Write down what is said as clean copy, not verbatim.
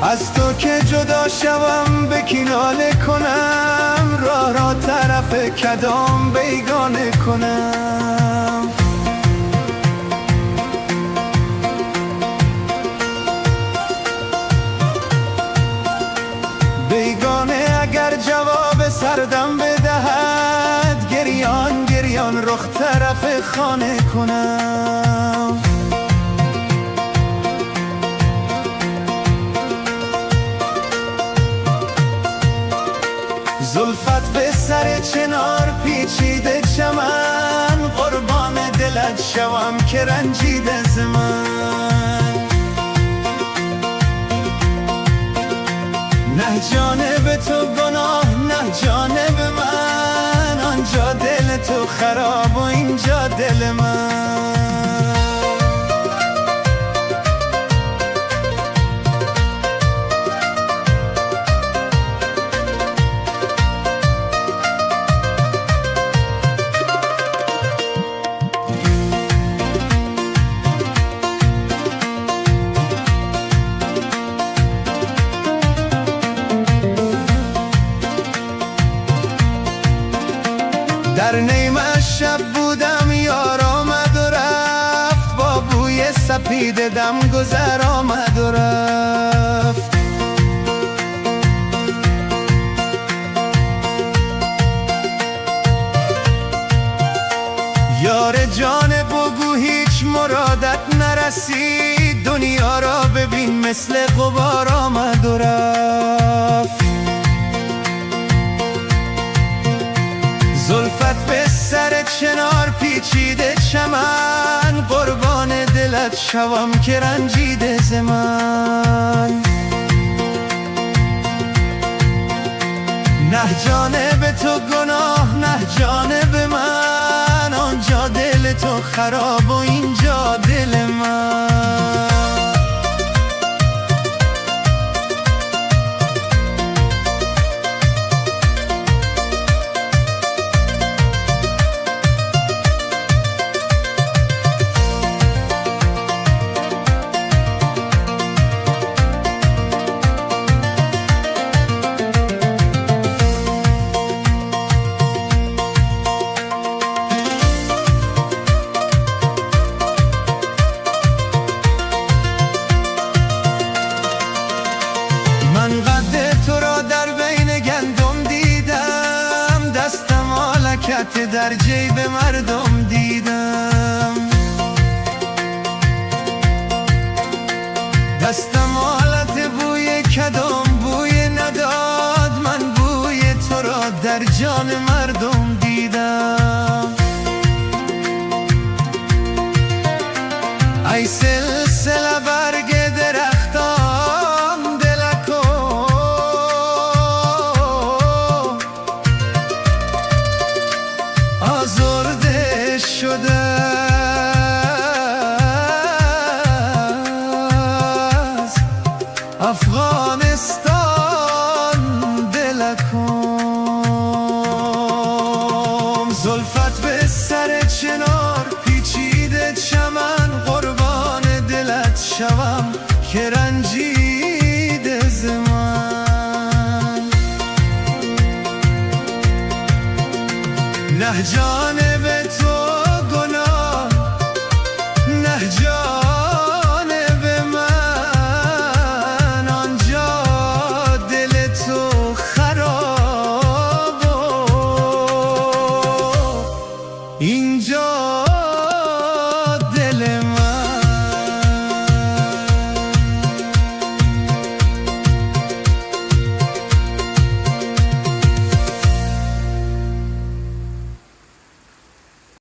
از تو که جدا شوم به کی ناله کنم، راه را طرف کدام بیگانه کنم. بیگانه اگر جواب سردم بدهد، گریان گریان رخ طرف خانه کنم. زلفت به سر چنار پیچیده چمن، قربان دلت شوم که رنجیده ز من. نه جانب تو گناه نه جانب من، آنجا دل تو خراب و اینجا دل من. در نیمه شب بودم یار آمد و رفت، با بوی سپید دم گذر آمد و رفت. یار جان بگو هیچ مرادت نرسید، دنیا را ببین مثل غبار آمد و رفت. زلفت به سر چنار پیچیده چمن، قربان دلت شوم که رنجیده ز من. نه جانب تو گناه نه جانب من، آنجا دل تو خراب و اینجا دل من. من قد تو را در بین گندم دیدم، دستم آلکت در جیب مردم دیدم. دستم آلت بوی کدام بوی نداد، من بوی تو را در جان مردم دیدم. ای سلسله برگ درختان آزرده شده از افغانستان دلکم. زلفت به سر چنار پیچیده چمن، قربان دلت شوم که رنجیده ز من. نه جان